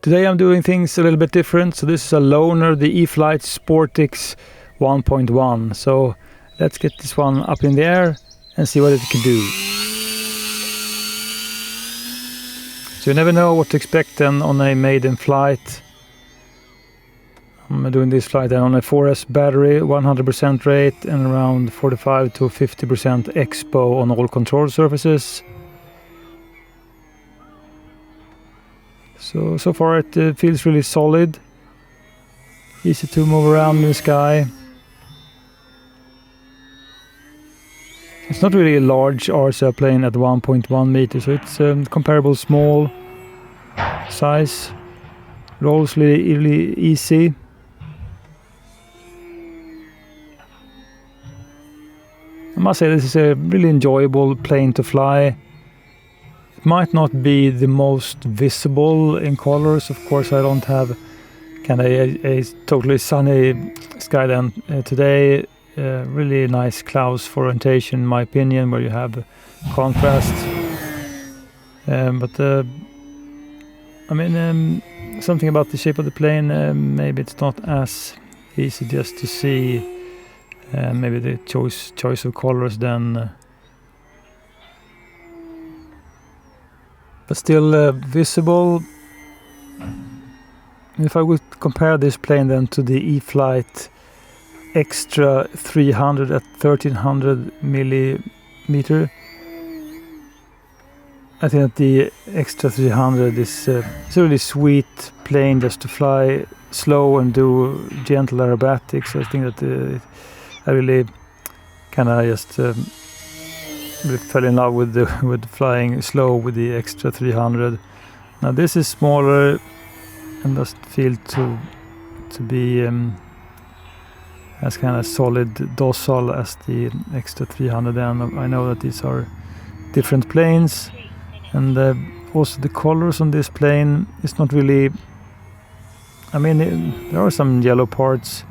Today I'm doing things a little bit different. So this is a loner, the E-Flite Sportix 1.1. So let's get this one up in the air and see what it can do. So you never know what to expect then on a maiden flight. I'm doing this flight then on a 4S battery, 100% rate and around 45 to 50% expo on all control surfaces. So far it feels really solid, easy to move around in the sky. It's not really a large RC plane at 1.1 meters, so it's comparable small size, rolls really easy. I must say this is a really enjoyable plane to fly. It might not be the most visible in colors. Of course, I don't have kind of a totally sunny sky then today. Really nice clouds for orientation, in my opinion, where you have contrast. I mean, something about the shape of the plane, maybe it's not as easy just to see. Maybe the choice of colors then, but still visible. If I would compare this plane then to the E-Flite Extra 300 at 1300 millimeter, I think that the Extra 300 is it's a really sweet plane just to fly slow and do gentle aerobatics. I think that I really kind of just really fell in love with flying slow with the Extra 300. Now this is smaller and doesn't feel to be as kind of solid docile as the Extra 300. And I know that these are different planes, and also the colors on this plane is not really. I mean, there are some yellow parts.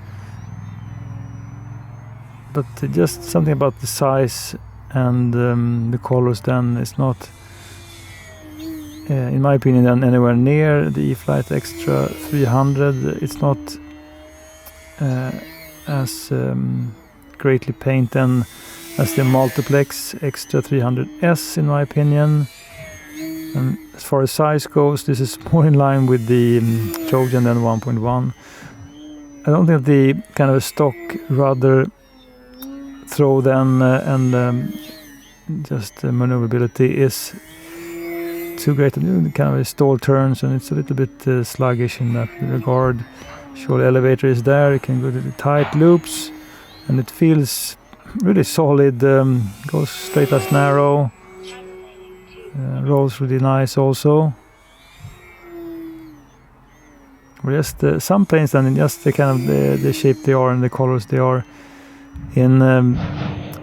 But just something about the size and the colors then is not, in my opinion, then anywhere near the E-Flite Extra 300. It's not as greatly painted as the Multiplex Extra 300S, in my opinion. And as far as size goes, this is more in line with the Trojan than 1.1. I don't think the kind of stock rudder throw then and just maneuverability is too great. Kind of stall turns, and it's a little bit sluggish in that regard. Sure, the elevator is there. You can go to the tight loops, and it feels really solid. Goes straight as narrow. Rolls really nice also. Just some planes, and just the kind of the shape they are and the colors they are in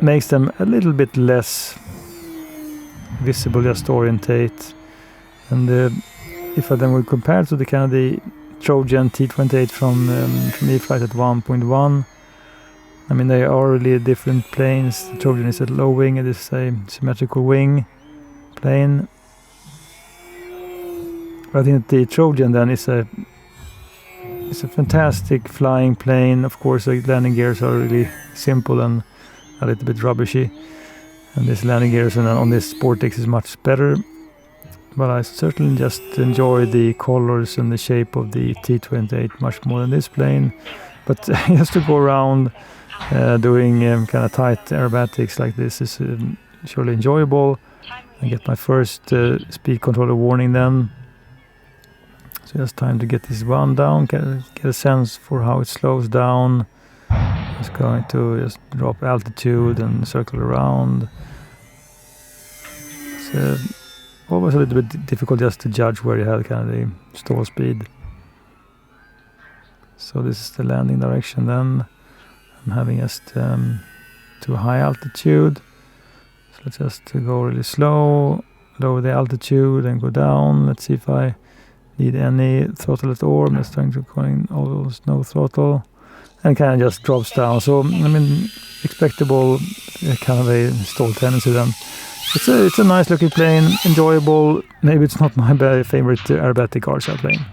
makes them a little bit less visible just to orientate. And if I then would compare to the kind of the Trojan T28 from E-Flite at 1.1, I mean, they are really different planes. The Trojan is a low wing, it is a symmetrical wing plane. But I think that the Trojan then is a fantastic flying plane. Of course, the landing gears are really simple and a little bit rubbishy, and this landing gears on this Sportix is much better. But I certainly just enjoy the colors and the shape of the T28 much more than this plane. But just to go around doing kind of tight aerobatics like this is surely enjoyable. I get my first speed controller warning then. So just time to get this one down, get a sense for how it slows down. Just going to just drop altitude and circle around. It's always a little bit difficult just to judge where you have kind of the stall speed. So this is the landing direction then. I'm having just to high altitude. So let's just go really slow, lower the altitude and go down. Let's see if I need any throttle at all. I'm just trying to go in almost no throttle, and kind of just drops down. So I mean, expectable kind of a stall tendency then. It's a nice looking plane, enjoyable. Maybe it's not my favorite aerobatic RC plane.